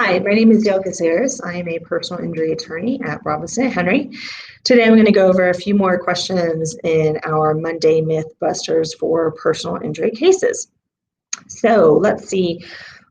Hi, my name is Dale Caceres. I am a personal injury attorney at Robinson Henry. Today I'm going to go over a few more questions in our Monday Mythbusters for personal injury cases. So let's see.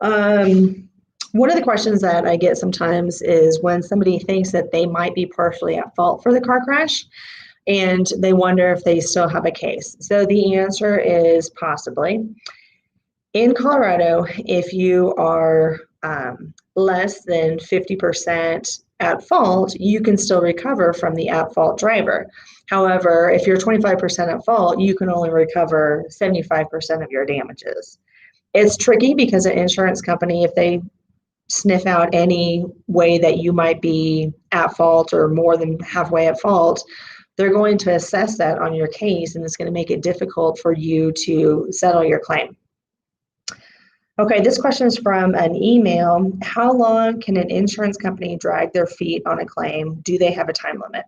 One of the questions that I get sometimes is when somebody thinks that they might be partially at fault for the car crash and they wonder if they still have a case. So the answer is possibly. In Colorado, if you are less than 50% at fault, you can still recover from the at fault driver. However, if you're 25% at fault, you can only recover 75% of your damages. It's tricky because an insurance company, if they sniff out any way that you might be at fault or more than halfway at fault, they're going to assess that on your case, and it's going to make it difficult for you to settle your claim. Okay, this question is from an email. How long can an insurance company drag their feet on a claim? Do they have a time limit?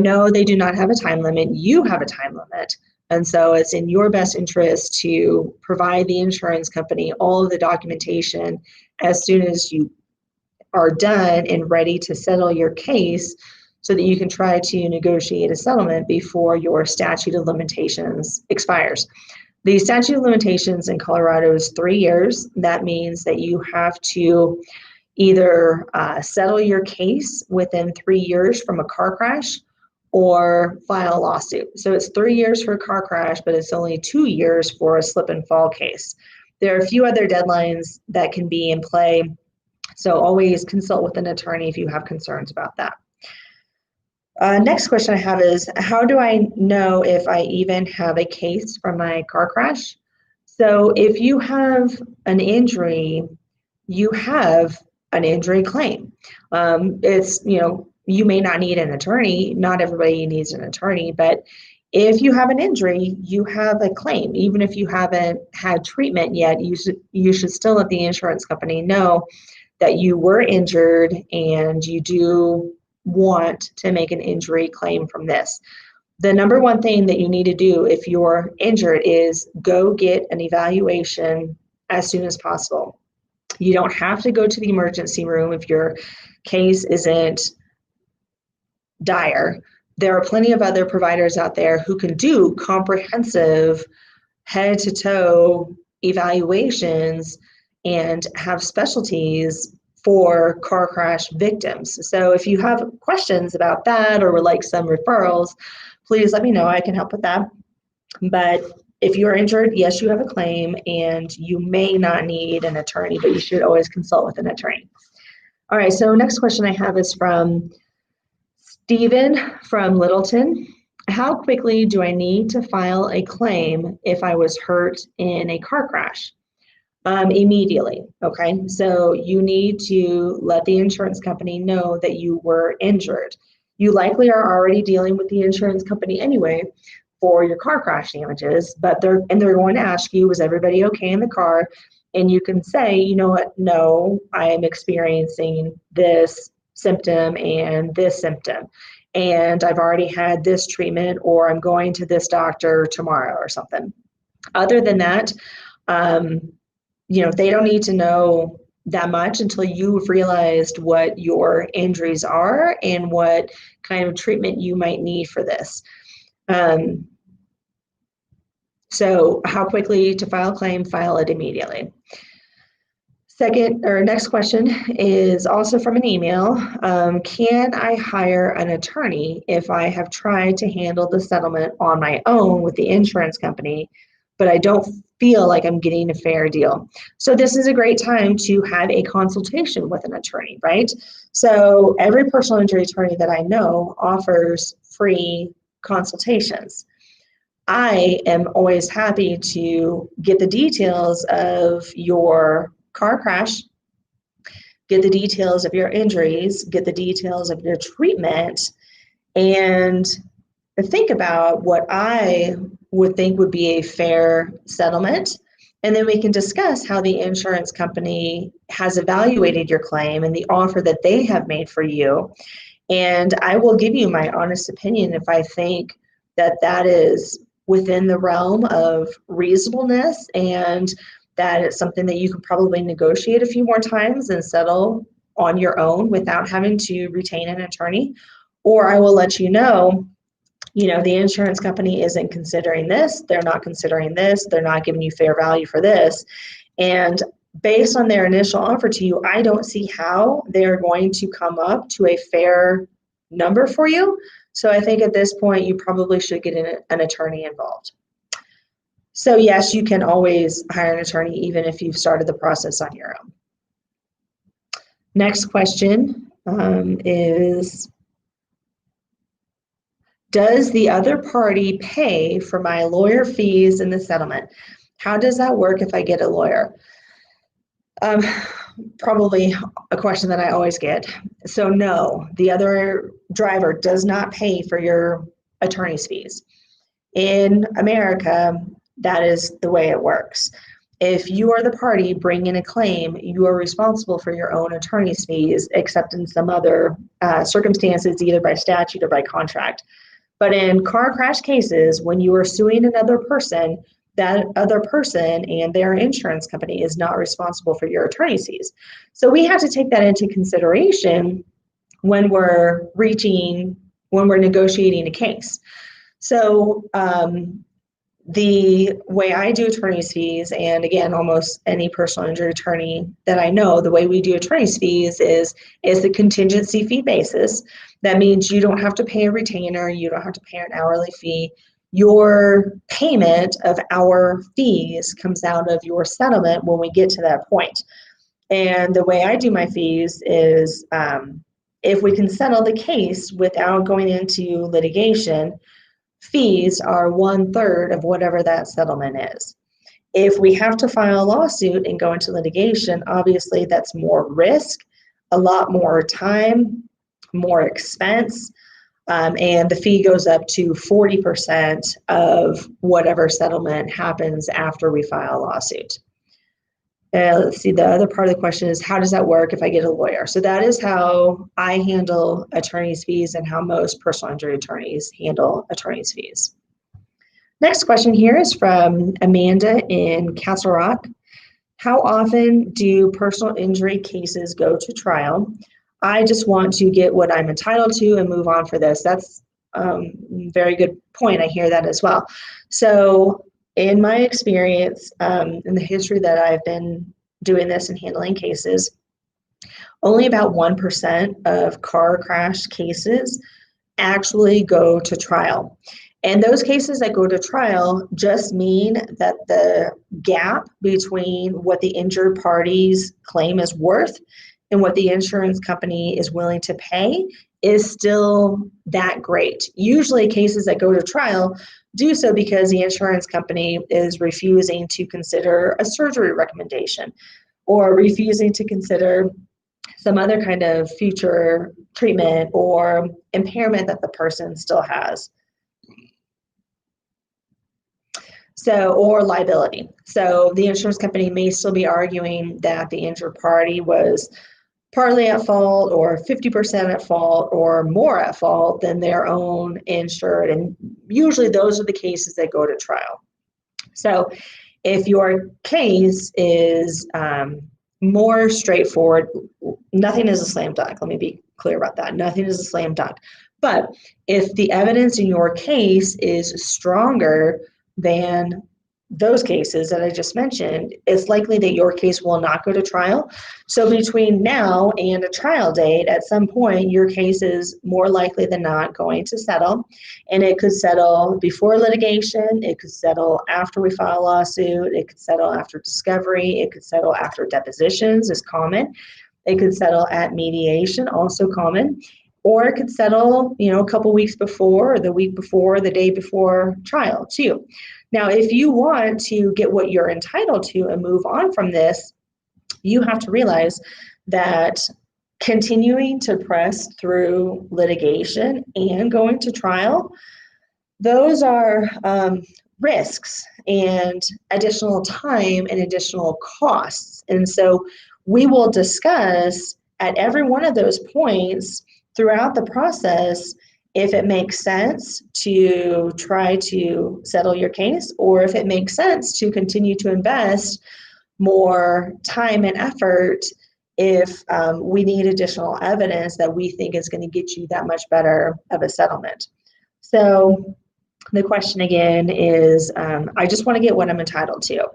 No, they do not have a time limit. You have a time limit. And so it's in your best interest to provide the insurance company all of the documentation as soon as you are done and ready to settle your case so that you can try to negotiate a settlement before your statute of limitations expires. The statute of limitations in Colorado is 3 years. That means that you have to either settle your case within 3 years from a car crash or file a lawsuit. So it's 3 years for a car crash, but it's only 2 years for a slip and fall case. There are a few other deadlines that can be in play, so always consult with an attorney if you have concerns about that. Next question I have is, how do I know if I even have a case from my car crash? So if you have an injury, you have an injury claim. You may not need an attorney. Not everybody needs an attorney, but if you have an injury, you have a claim. Even if you haven't had treatment yet, you should still let the insurance company know that you were injured and you do want to make an injury claim from this. The number one thing that you need to do if you're injured is go get an evaluation as soon as possible. You don't have to go to the emergency room if your case isn't dire. There are plenty of other providers out there who can do comprehensive head to toe evaluations and have specialties for car crash victims. So if you have questions about that or would like some referrals, please let me know. I can help with that. But if you're injured, yes, you have a claim and you may not need an attorney, but you should always consult with an attorney. All right, so next question I have is from Stephen from Littleton. How quickly do I need to file a claim if I was hurt in a car crash? Immediately, okay? So you need to let the insurance company know that you were injured. You likely are already dealing with the insurance company anyway for your car crash damages, but they're going to ask you, was everybody okay in the car? And you can say, you know what, no, I am experiencing this symptom and this symptom, and I've already had this treatment, or I'm going to this doctor tomorrow or something. Other than that, they don't need to know that much until you've realized what your injuries are and what kind of treatment you might need for this. So how quickly to file a claim? File it immediately. Next question is also from an email. Can I hire an attorney if I have tried to handle the settlement on my own with the insurance company, but I don't feel like I'm getting a fair deal? So this is a great time to have a consultation with an attorney, right? So every personal injury attorney that I know offers free consultations. I am always happy to get the details of your car crash, get the details of your injuries, get the details of your treatment, and think about what I would think would be a fair settlement. And then we can discuss how the insurance company has evaluated your claim and the offer that they have made for you. And I will give you my honest opinion if I think that that is within the realm of reasonableness and that it's something that you could probably negotiate a few more times and settle on your own without having to retain an attorney. Or I will let you know, the insurance company isn't considering this, they're not considering this, they're not giving you fair value for this. And based on their initial offer to you, I don't see how they're going to come up to a fair number for you. So I think at this point, you probably should get an attorney involved. So yes, you can always hire an attorney even if you've started the process on your own. Next question is, does the other party pay for my lawyer fees in the settlement? How does that work if I get a lawyer? Probably a question that I always get. So no, the other driver does not pay for your attorney's fees. In America, that is the way it works. If you are the party bringing a claim, you are responsible for your own attorney's fees, except in some other circumstances, either by statute or by contract. But in car crash cases, when you are suing another person, that other person and their insurance company is not responsible for your attorney's fees. So we have to take that into consideration when we're negotiating a case. So the way I do attorney's fees, and again, almost any personal injury attorney that I know, the way we do attorney's fees is the contingency fee basis. That means you don't have to pay a retainer, you don't have to pay an hourly fee. Your payment of our fees comes out of your settlement when we get to that point. And the way I do my fees is if we can settle the case without going into litigation, fees are 1/3 of whatever that settlement is. If we have to file a lawsuit and go into litigation, obviously that's more risk, a lot more time, more expense, and the fee goes up to 40% of whatever settlement happens after we file a lawsuit. Let's see, the other part of the question is, how does that work if I get a lawyer? So that is how I handle attorney's fees and how most personal injury attorneys handle attorney's fees. Next question here is from Amanda in Castle Rock. How often do personal injury cases go to trial? I just want to get what I'm entitled to and move on for this. That's a very good point. I hear that as well. So in my experience, in the history that I've been doing this and handling cases, only about 1% of car crash cases actually go to trial. And those cases that go to trial just mean that the gap between what the injured party's claim is worth and what the insurance company is willing to pay is still that great. Usually cases that go to trial do so because the insurance company is refusing to consider a surgery recommendation or refusing to consider some other kind of future treatment or impairment that the person still has. So, or liability. So the insurance company may still be arguing that the injured party was partly at fault or 50% at fault or more at fault than their own insured. And usually those are the cases that go to trial. So if your case is more straightforward, nothing is a slam dunk. Let me be clear about that. Nothing is a slam dunk. But if the evidence in your case is stronger than those cases that I just mentioned, it's likely that your case will not go to trial. So between now and a trial date, at some point, your case is more likely than not going to settle. And it could settle before litigation. It could settle after we file a lawsuit. It could settle after discovery. It could settle after depositions, is common. It could settle at mediation, also common. Or it could settle, a couple weeks before, or the week before, the day before trial, too. Now, if you want to get what you're entitled to and move on from this, you have to realize that continuing to press through litigation and going to trial, those are risks and additional time and additional costs. And so we will discuss at every one of those points throughout the process if it makes sense to try to settle your case or if it makes sense to continue to invest more time and effort if we need additional evidence that we think is going to get you that much better of a settlement. So the question again is, I just want to get what I'm entitled to.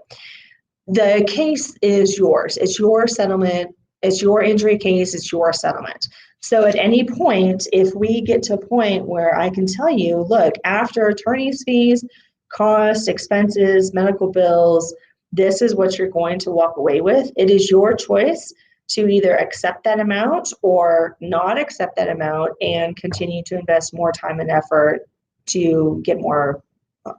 The case is yours. It's your settlement. It's your injury case. It's your settlement. So at any point, if we get to a point where I can tell you, look, after attorney's fees, costs, expenses, medical bills, this is what you're going to walk away with. It is your choice to either accept that amount or not accept that amount and continue to invest more time and effort to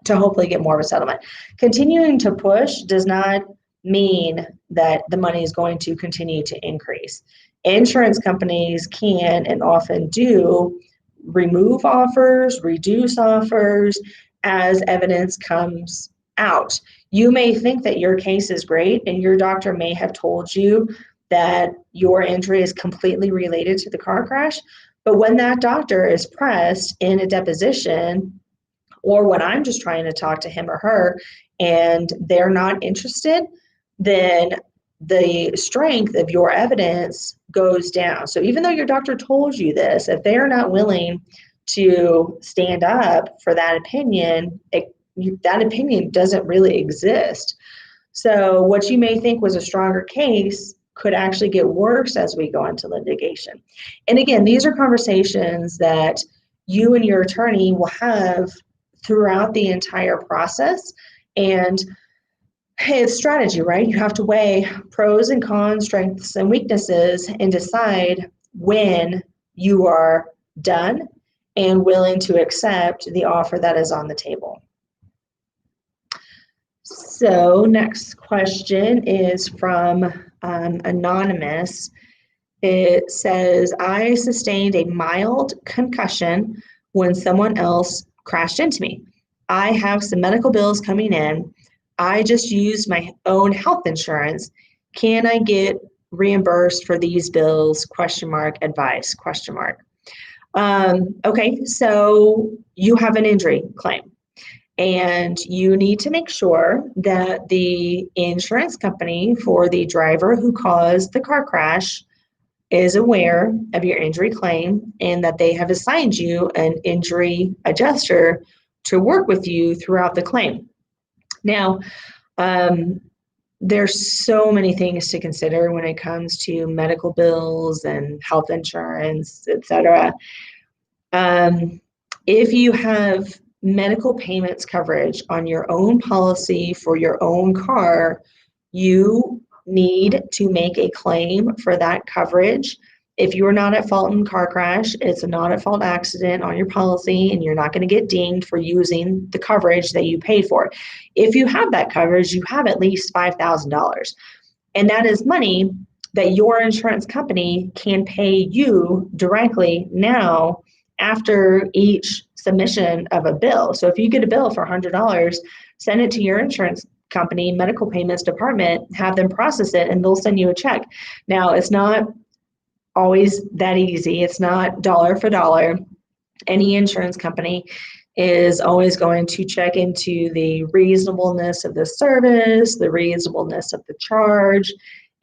hopefully get more of a settlement. Continuing to push does not mean that the money is going to continue to increase. Insurance companies can and often do remove offers, reduce offers as evidence comes out. You may think that your case is great and your doctor may have told you that your injury is completely related to the car crash, but when that doctor is pressed in a deposition, or when I'm just trying to talk to him or her and they're not interested, then the strength of your evidence goes down. So even though your doctor told you this, if they are not willing to stand up for that opinion, that opinion doesn't really exist. So what you may think was a stronger case could actually get worse as we go into litigation. And again, these are conversations that you and your attorney will have throughout the entire process. And it's strategy, right? You have to weigh pros and cons, strengths and weaknesses, and decide when you are done and willing to accept the offer that is on the table. So next question is from Anonymous. It says, I sustained a mild concussion when someone else crashed into me. I have some medical bills coming in. I just used my own health insurance. Can I get reimbursed for these bills? ? Advice ? Okay, so you have an injury claim. And you need to make sure that the insurance company for the driver who caused the car crash is aware of your injury claim and that they have assigned you an injury adjuster to work with you throughout the claim. Now, there's so many things to consider when it comes to medical bills and health insurance, etc. If you have medical payments coverage on your own policy for your own car, you need to make a claim for that coverage. If you're not at fault in car crash, it's a not at fault accident on your policy and you're not going to get dinged for using the coverage that you paid for. If you have that coverage, you have at least $5,000. And that is money that your insurance company can pay you directly now after each submission of a bill. So if you get a bill for $100, send it to your insurance company, medical payments department, have them process it, and they'll send you a check. Now, it's not always that easy. It's not dollar for dollar. Any insurance company is always going to check into the reasonableness of the service, the reasonableness of the charge.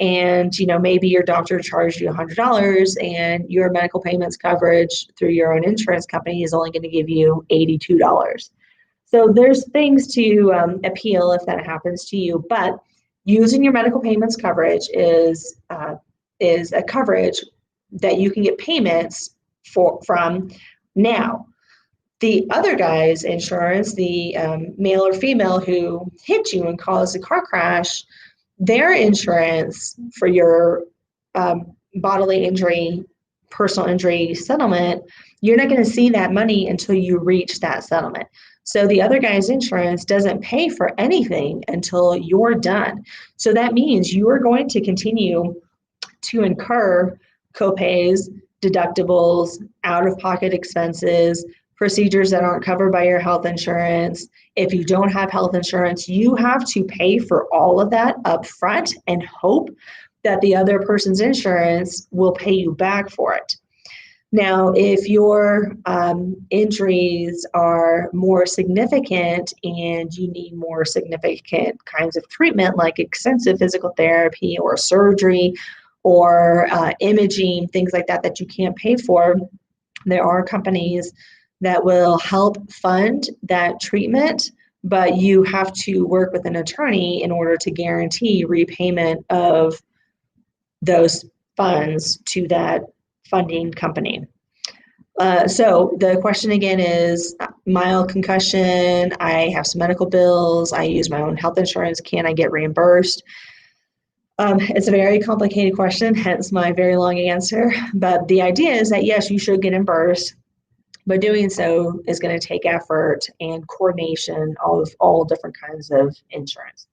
And, maybe your doctor charged you $100 and your medical payments coverage through your own insurance company is only going to give you $82. So there's things to appeal if that happens to you. But using your medical payments coverage is a coverage that you can get payments from now. The other guy's insurance, the male or female who hit you and caused a car crash, their insurance for your bodily injury, personal injury settlement, you're not going to see that money until you reach that settlement. So the other guy's insurance doesn't pay for anything until you're done. So that means you are going to continue to incur copays, deductibles, out-of-pocket expenses, procedures that aren't covered by your health insurance. If you don't have health insurance, you have to pay for all of that up front and hope that the other person's insurance will pay you back for it. Now, if your injuries are more significant and you need more significant kinds of treatment, like extensive physical therapy or surgery or imaging, things like that, that you can't pay for, there are companies that will help fund that treatment, but you have to work with an attorney in order to guarantee repayment of those funds to that funding company. So the question again is mild concussion, I have some medical bills, I use my own health insurance, can I get reimbursed? It's a very complicated question, hence my very long answer. But the idea is that yes, you should get reimbursed, but doing so is going to take effort and coordination of all different kinds of insurance.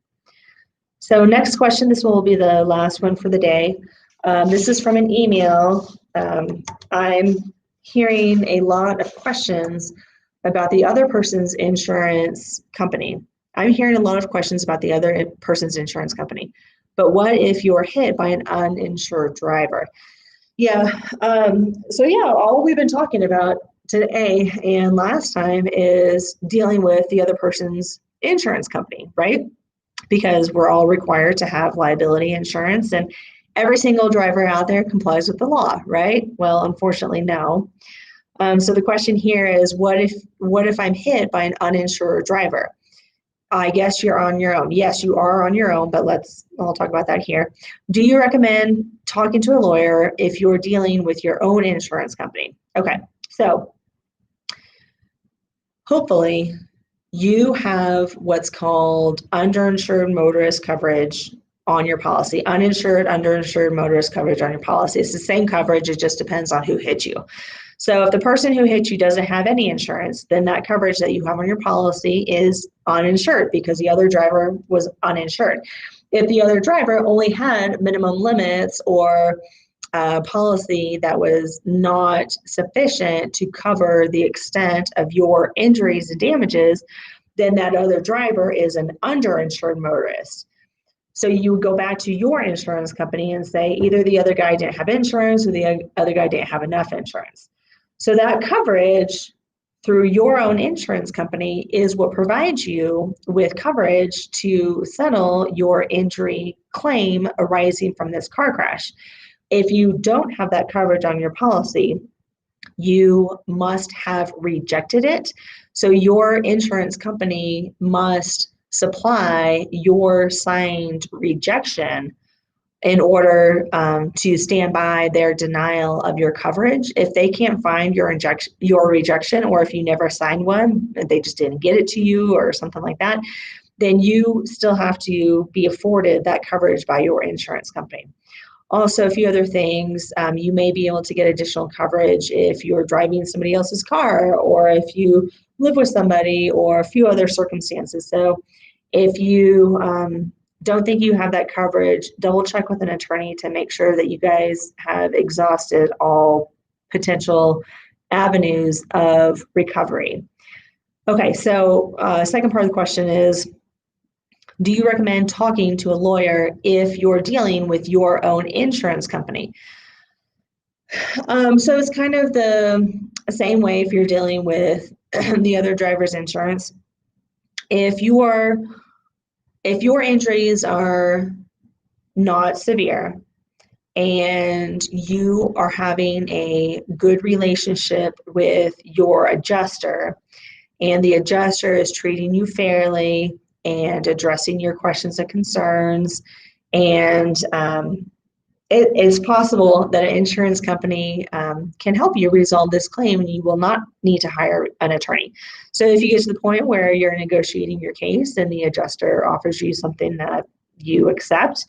So next question, this will be the last one for the day. This is from an email. I'm hearing a lot of questions about the other person's insurance company. I'm hearing a lot of questions about the other person's insurance company. But what if you're hit by an uninsured driver? Yeah, all we've been talking about today and last time is dealing with the other person's insurance company, right? Because we're all required to have liability insurance and every single driver out there complies with the law, right? Well, unfortunately, no. So the question here is, what if I'm hit by an uninsured driver? I guess you're on your own. Yes, you are on your own, but I'll talk about that here. Do you recommend talking to a lawyer if you're dealing with your own insurance company? Okay, so hopefully you have what's called underinsured motorist coverage on your policy. Uninsured, underinsured motorist coverage on your policy. It's the same coverage, it just depends on who hit you. So if the person who hit you doesn't have any insurance, then that coverage that you have on your policy is uninsured because the other driver was uninsured. If the other driver only had minimum limits or a policy that was not sufficient to cover the extent of your injuries and damages, then that other driver is an underinsured motorist. So you would go back to your insurance company and say either the other guy didn't have insurance or the other guy didn't have enough insurance. So that coverage through your own insurance company is what provides you with coverage to settle your injury claim arising from this car crash. If you don't have that coverage on your policy, you must have rejected it. So your insurance company must supply your signed rejection in order to stand by their denial of your coverage. If they can't find your rejection, or if you never signed one, they just didn't get it to you or something like that, then you still have to be afforded that coverage by your insurance company. Also, a few other things, you may be able to get additional coverage if you're driving somebody else's car or if you live with somebody or a few other circumstances. So if you don't think you have that coverage, double check with an attorney to make sure that you guys have exhausted all potential avenues of recovery. Okay, so second part of the question is, do you recommend talking to a lawyer if you're dealing with your own insurance company? So it's kind of the same way if you're dealing with the other driver's insurance. If your injuries are not severe and you are having a good relationship with your adjuster and the adjuster is treating you fairly and addressing your questions and concerns, and it is possible that an insurance company can help you resolve this claim and you will not need to hire an attorney. So if you get to the point where you're negotiating your case and the adjuster offers you something that you accept,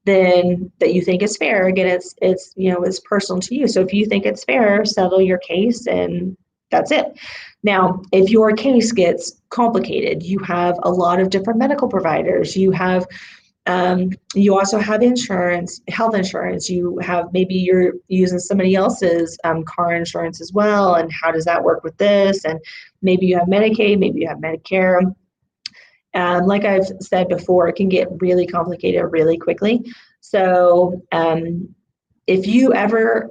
then that you think is fair, again, it's personal to you. So if you think it's fair, settle your case and that's it. Now, if your case gets complicated, you have a lot of different medical providers, you also have insurance, health insurance, maybe you're using somebody else's car insurance as well, and how does that work with this? And maybe you have Medicaid, maybe you have Medicare. Like I've said before, it can get really complicated really quickly. So if you ever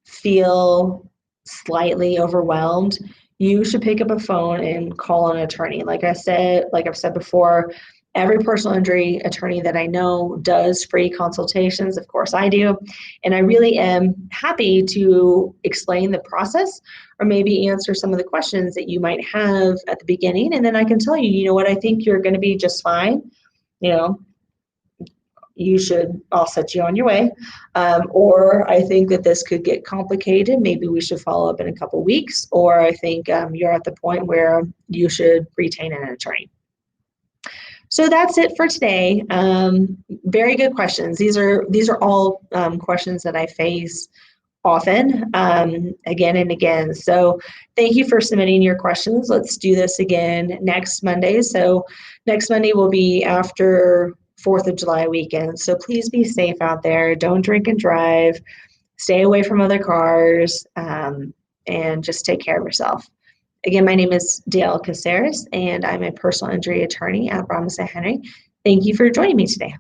feel slightly overwhelmed, you should pick up a phone and call an attorney. Like I've said before, every personal injury attorney that I know does free consultations. Of course I do. And I really am happy to explain the process or maybe answer some of the questions that you might have at the beginning. And then I can tell you, you know what, I think you're going to be just fine. You know, I'll set you on your way. Or I think that this could get complicated. Maybe we should follow up in a couple weeks. Or I think you're at the point where you should retain an attorney. So that's it for today. Very good questions. These are all questions that I face often, again and again. So thank you for submitting your questions. Let's do this again next Monday. So next Monday will be after 4th of July weekend. So please be safe out there. Don't drink and drive. Stay away from other cars, and just take care of yourself. Again, my name is Dale Caceres, and I'm a personal injury attorney at Robinson Henry. Thank you for joining me today.